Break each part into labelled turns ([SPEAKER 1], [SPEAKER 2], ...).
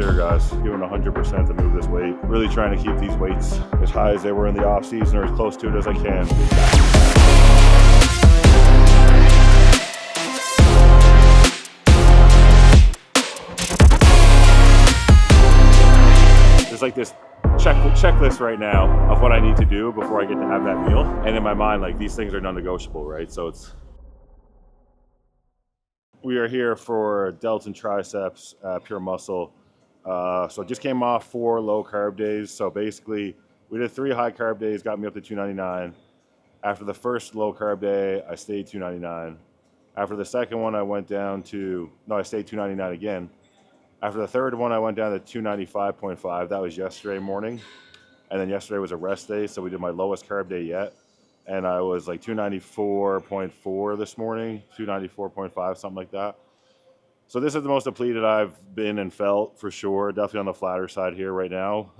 [SPEAKER 1] there, guys. Giving 100% to move this weight. Really trying to keep these weights as high as they were in the off season or as close to it as I can. There's like this checklist right now of what I need to do before I get to have that meal. And in my mind, like, these things are non-negotiable, right? So we are here for delts and triceps, pure muscle. So I just came off 4 low carb days. So basically we did 3 high carb days, got me up to 299. After the first low carb day, I stayed 299. After the second one, I stayed 299 again. After the third one, I went down to 295.5. That was yesterday morning. And then yesterday was a rest day, so we did my lowest carb day yet. And I was like 294.4 this morning, 294.5, something like that. So this is the most depleted I've been and felt for sure. Definitely on the flatter side here right now.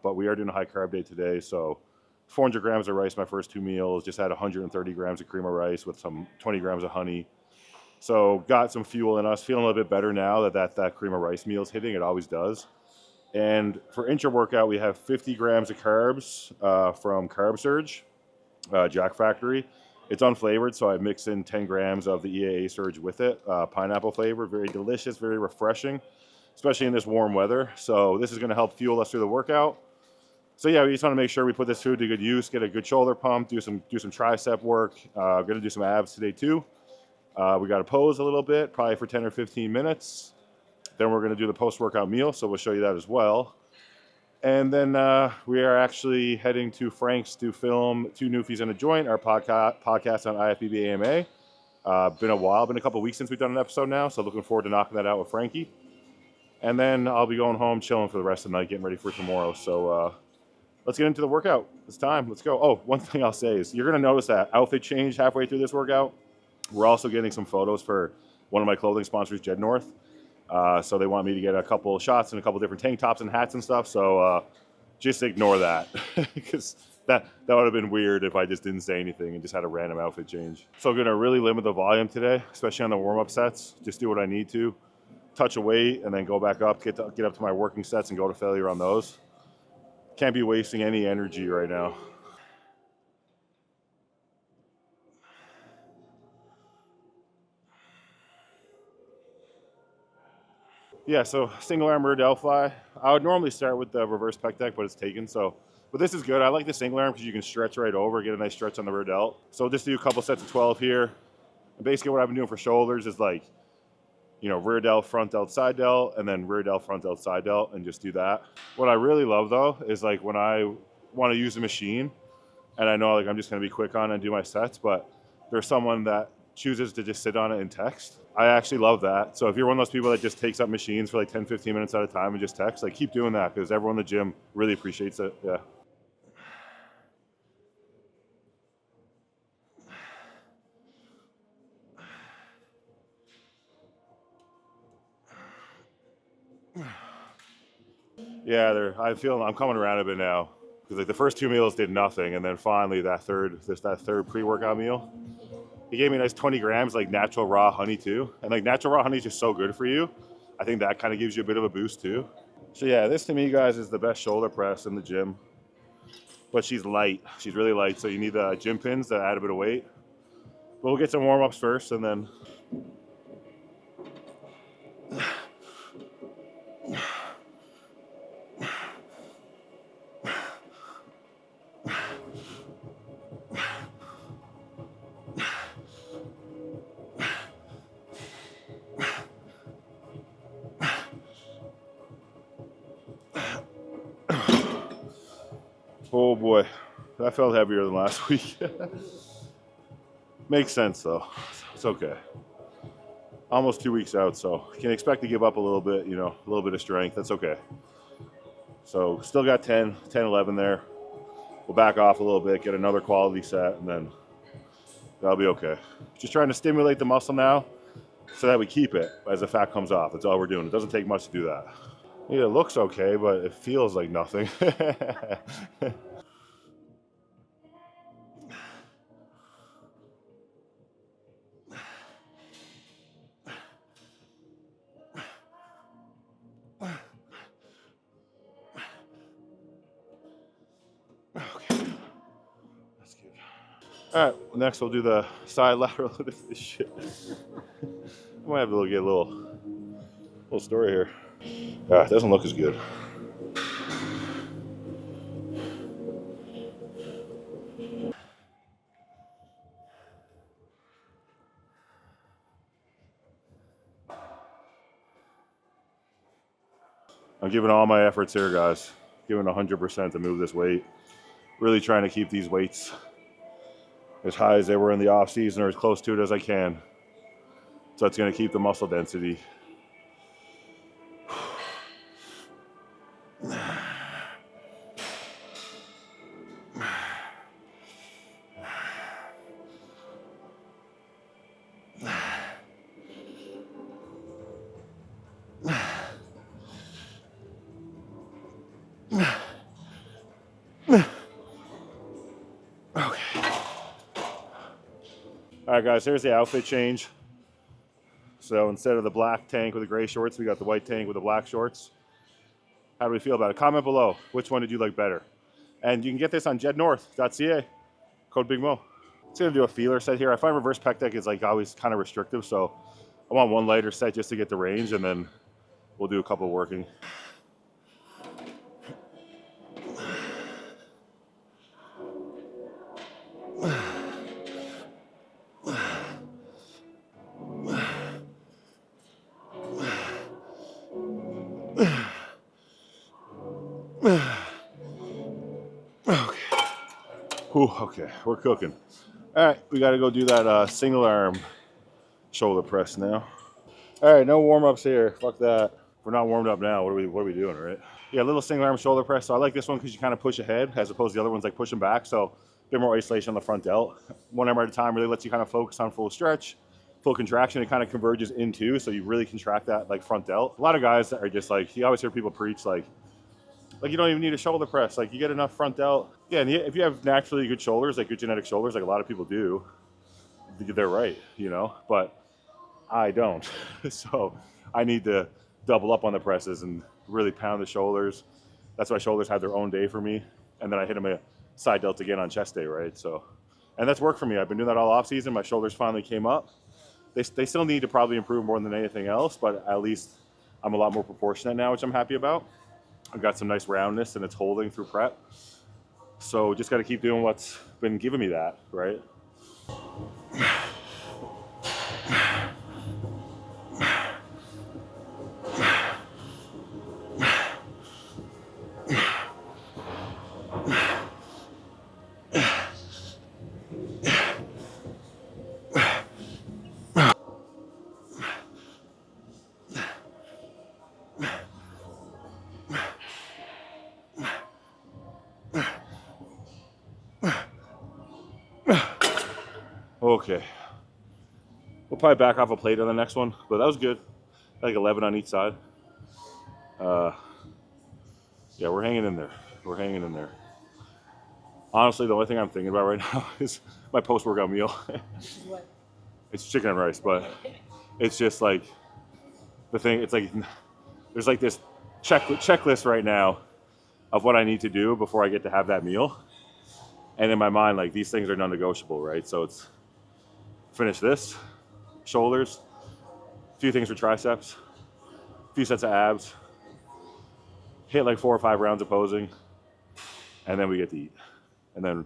[SPEAKER 1] But we are doing a high carb day today. So 400 grams of rice my first 2 meals. Just had 130 grams of cream of rice with some 20 grams of honey. So got some fuel in us. Feeling a little bit better now that cream of rice meal is hitting. It always does. And for intra-workout, we have 50 grams of carbs from Carb Surge, Jack Factory. It's unflavored, so I mix in 10 grams of the EAA Surge with it. Pineapple flavor, very delicious, very refreshing, especially in this warm weather. So this is going to help fuel us through the workout. So yeah, we just want to make sure we put this food to good use, get a good shoulder pump, do some tricep work. Going to do some abs today too. We got to pose a little bit, probably for 10 or 15 minutes. Then we're going to do the post-workout meal, so we'll show you that as well. And then we are actually heading to Frank's to film 2 Newfies in a Joint, our podcast on IFBB AMA. Been a while, been a couple weeks since we've done an episode now, so looking forward to knocking that out with Frankie. And then I'll be going home, chilling for the rest of the night, getting ready for tomorrow. So let's get into the workout. It's time. Let's go. Oh, one thing I'll say is you're going to notice that outfit change halfway through this workout. We're also getting some photos for one of my clothing sponsors, Jed North. So they want me to get a couple shots and a couple different tank tops and hats and stuff. So just ignore that because that would have been weird if I just didn't say anything and just had a random outfit change. So I'm going to really limit the volume today, especially on the warm-up sets. Just do what I need to, touch a weight, and then go back up, get up to my working sets and go to failure on those. Can't be wasting any energy right now. Yeah, so single arm rear delt fly. I would normally start with the reverse pec deck, but it's taken. But this is good. I like the single arm because you can stretch right over, get a nice stretch on the rear delt. So just do a couple sets of 12 here. And basically what I've been doing for shoulders is like, rear delt, front delt, side delt, and then rear delt, front delt, side delt, and just do that. What I really love though is like when I want to use the machine, and I know like I'm just going to be quick on it and do my sets, but there's someone that chooses to just sit on it and text. I actually love that. So if you're one of those people that just takes up machines for like 10, 15 minutes at a time and just text, like keep doing that because everyone in the gym really appreciates it. Yeah. Yeah, I feel I'm coming around a bit now because like the first 2 meals did nothing, and then finally that third pre-workout meal, he gave me a nice 20 grams like natural raw honey too, and like natural raw honey is just so good for you. I think that kind of gives you a bit of a boost too. So yeah, this to me, guys, is the best shoulder press in the gym, but she's light. She's really light, so you need the gym pins to add a bit of weight. But we'll get some warm-ups first, and then oh boy, that felt heavier than last week. Makes sense though. It's okay. Almost 2 weeks out, so you can expect to give up a little bit, a little bit of strength. That's okay. So still got 10, 11 there. We'll back off a little bit, get another quality set, and then that'll be okay. Just trying to stimulate the muscle now so that we keep it as the fat comes off. That's all we're doing. It doesn't take much to do that. Yeah, it looks okay, but it feels like nothing. All right, next we'll do the side lateral. This shit. I might have to get a little story here. It doesn't look as good. I'm giving all my efforts here, guys. Giving 100% to move this weight. Really trying to keep these weights as high as they were in the off season or as close to it as I can. So it's going to keep the muscle density. All right, guys, here's the outfit change. So instead of the black tank with the gray shorts, we got the white tank with the black shorts. How do we feel about it? Comment below. Which one did you like better? And you can get this on jednorth.ca. Code Big Mo. It's gonna do a feeler set here. I find reverse pec deck is like always kind of restrictive, so I want one lighter set just to get the range, and then we'll do a couple working. Okay, we're cooking. All right, we got to go do that single arm shoulder press now. All right, no warm ups here. Fuck that. We're not warmed up now. What are we doing, right? Yeah, a little single arm shoulder press. So I like this one because you kind of push ahead as opposed to the other ones like pushing back. So a bit more isolation on the front delt. One arm at a time really lets you kind of focus on full stretch, full contraction. It kind of converges into, so you really contract that like front delt. A lot of guys are just like, you always hear people preach like you don't even need a shoulder press. Like you get enough front delt. Yeah, and if you have naturally good shoulders, like good genetic shoulders, like a lot of people do, they're right, you know, but I don't. So I need to double up on the presses and really pound the shoulders. That's why shoulders have their own day for me. And then I hit them a side delt again on chest day, right? So, and that's worked for me. I've been doing that all off season. My shoulders finally came up. They still need to probably improve more than anything else, but at least I'm a lot more proportionate now, which I'm happy about. I've got some nice roundness and it's holding through prep. So just got to keep doing what's been giving me that, right? Okay. We'll probably back off a plate on the next one, but that was good. Like 11 on each side. Yeah, we're hanging in there. We're hanging in there. Honestly, the only thing I'm thinking about right now is my post-workout meal.
[SPEAKER 2] What?
[SPEAKER 1] It's chicken and rice, but it's just like the thing. It's like there's like this checklist right now of what I need to do before I get to have that meal. And in my mind, like these things are non-negotiable, right? So it's finish this, shoulders, a few things for triceps, a few sets of abs, hit like 4 or 5 rounds of posing, and then we get to eat. And then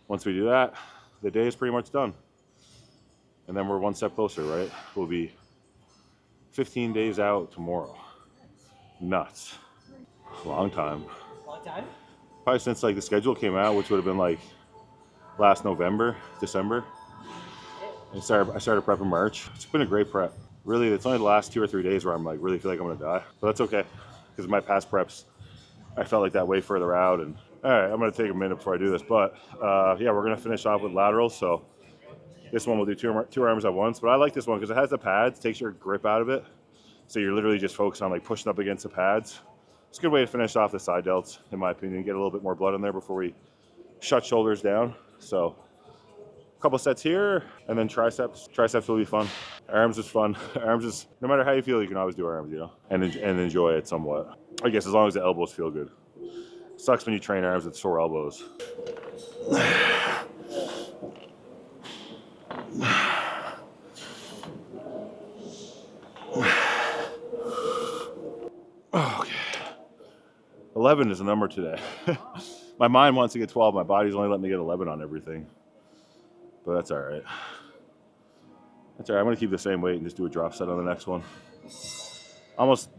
[SPEAKER 1] once we do that, the day is pretty much done. And then we're one step closer, right? We'll be 15 days out tomorrow. Nuts. Long time.
[SPEAKER 2] Long time?
[SPEAKER 1] Probably since like the schedule came out, which would have been like last November, December. I started prep in March. It's been a great prep. Really, it's only the last 2 or 3 days where I'm like really feel like I'm gonna die. But that's okay, because my past preps, I felt like that way further out. And all right, I'm gonna take a minute before I do this. But yeah, we're gonna finish off with laterals. So this one we'll do two arms at once. But I like this one because it has the pads, takes your grip out of it. So you're literally just focused on like pushing up against the pads. It's a good way to finish off the side delts, in my opinion. Get a little bit more blood in there before we shut shoulders down. So a couple sets here, and then triceps. Triceps will be fun. Arms is fun. Arms is, no matter how you feel, you can always do arms, you know, and enjoy it somewhat. I guess as long as the elbows feel good. Sucks when you train arms with sore elbows. Okay. 11 is the number today. My mind wants to get 12. My body's only letting me get 11 on everything. But that's all right. That's all right. I'm going to keep the same weight and just do a drop set on the next one. Almost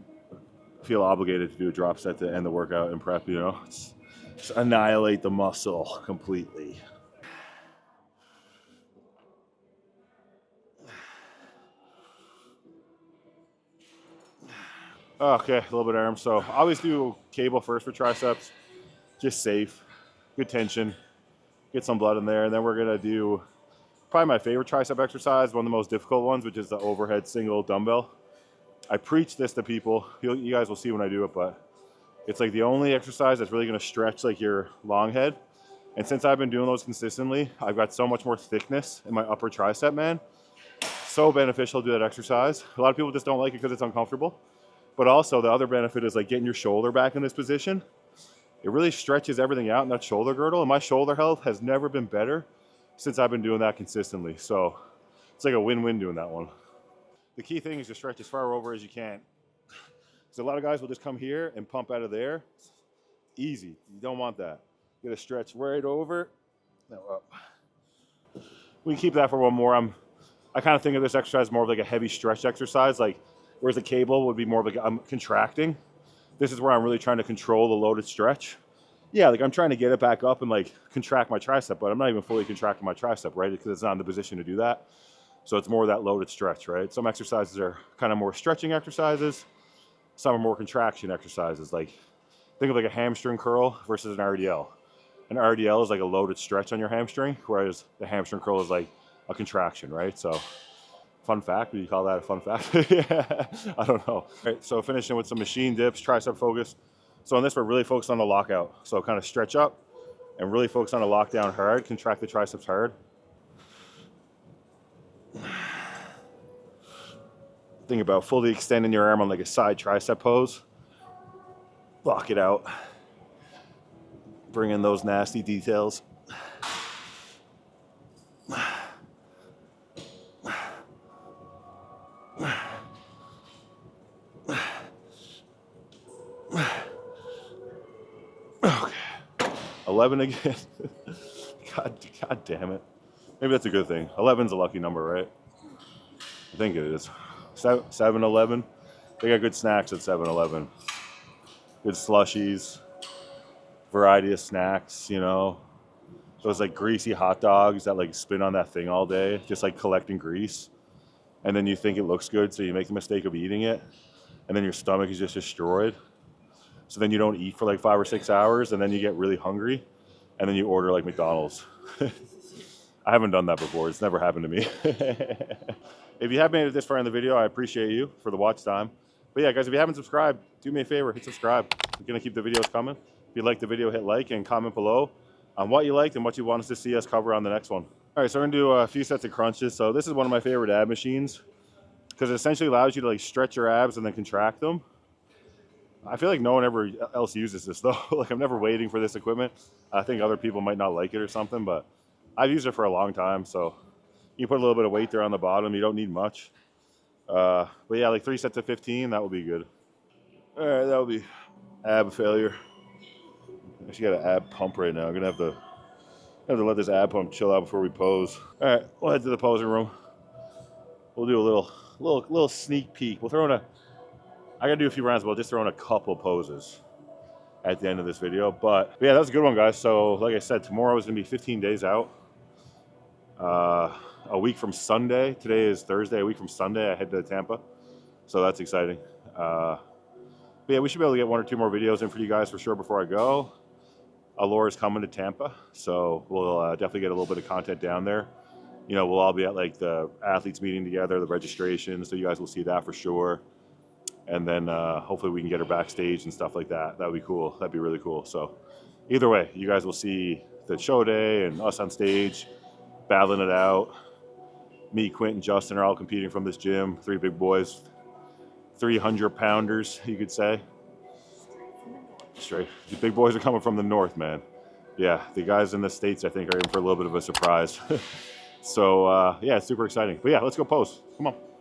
[SPEAKER 1] feel obligated to do a drop set to end the workout and prep, you know. Just annihilate the muscle completely. Okay, a little bit of arms. So I always do cable first for triceps. Just safe, good tension, get some blood in there. And then we're going to do probably my favorite tricep exercise, one of the most difficult ones, which is the overhead single dumbbell. I preach this to people. You guys will see when I do it, but it's like the only exercise that's really going to stretch like your long head. And since I've been doing those consistently, I've got so much more thickness in my upper tricep, man. So beneficial to do that exercise. A lot of people just don't like it because it's uncomfortable. But also the other benefit is like getting your shoulder back in this position. It really stretches everything out in that shoulder girdle. And my shoulder health has never been better since I've been doing that consistently. So it's like a win-win doing that one. The key thing is to stretch as far over as you can. So a lot of guys will just come here and pump out of there. Easy. You don't want that. You gotta stretch right over. Now up. We can keep that for one more. I kind of think of this exercise more of like a heavy stretch exercise, like whereas the cable would be more of like I'm contracting. This is where I'm really trying to control the loaded stretch. Yeah, like I'm trying to get it back up and like contract my tricep, but I'm not even fully contracting my tricep, right? Because it's not in the position to do that. So it's more of that loaded stretch, right? Some exercises are kind of more stretching exercises. Some are more contraction exercises. Like think of like a hamstring curl versus an RDL. An RDL is like a loaded stretch on your hamstring, whereas the hamstring curl is like a contraction, right? So fun fact, would you call that a fun fact? Yeah, I don't know. All right, so finishing with some machine dips, tricep focus. So on this, we're really focused on the lockout. So kind of stretch up and really focus on the lockdown hard, contract the triceps hard. Think about fully extending your arm on like a side tricep pose. Lock it out. Bring in those nasty details. Okay. 11 again. God damn it. Maybe that's a good thing. 11's a lucky number, right? I think it is. 7-Eleven. They got good snacks at 7-Eleven. Good slushies. Variety of snacks, you know. Those like greasy hot dogs that like spin on that thing all day, just like collecting grease. And then you think it looks good, so you make the mistake of eating it. And then your stomach is just destroyed. So then you don't eat for like 5 or 6 hours, and then you get really hungry, and then you order like McDonald's. I haven't done that before. It's never happened to me. If you have made it this far in the video, I appreciate you for the watch time. But yeah, guys, if you haven't subscribed, do me a favor, hit subscribe. We're going to keep the videos coming. If you like the video, hit like and comment below on what you liked and what you want us to see us cover on the next one. All right, so we're going to do a few sets of crunches. So this is one of my favorite ab machines because it essentially allows you to like stretch your abs and then contract them. I feel like no one ever else uses this though. Like I'm never waiting for this equipment. I think other people might not like it or something, but I've used it for a long time. So you put a little bit of weight there on the bottom. You don't need much. But yeah, like 3 sets of 15, that would be good. All right, that would be ab failure. I actually got an ab pump right now. I'm gonna have to let this ab pump chill out before we pose. All right, we'll head to the posing room. We'll do a little sneak peek. We'll throw in I gotta do a few rounds, but I'll just throw in a couple poses at the end of this video. But yeah, that was a good one, guys. So like I said, tomorrow is gonna be 15 days out. A week from Sunday. Today is Thursday. A week from Sunday, I head to Tampa. So that's exciting. But yeah, we should be able to get 1 or 2 more videos in for you guys for sure before I go. Alora's coming to Tampa, so we'll definitely get a little bit of content down there. You know, we'll all be at like the athletes meeting together, the registration, so you guys will see that for sure. And then hopefully we can get her backstage and stuff like that. That would be cool. That'd be really cool. So either way, you guys will see the show day and us on stage battling it out. Me, Quint, and Justin are all competing from this gym. 3 big boys, 300-pounders, you could say. Straight. The big boys are coming from the north, man. Yeah, the guys in the States, I think, are in for a little bit of a surprise. So yeah, it's super exciting. But yeah, let's go pose. Come on.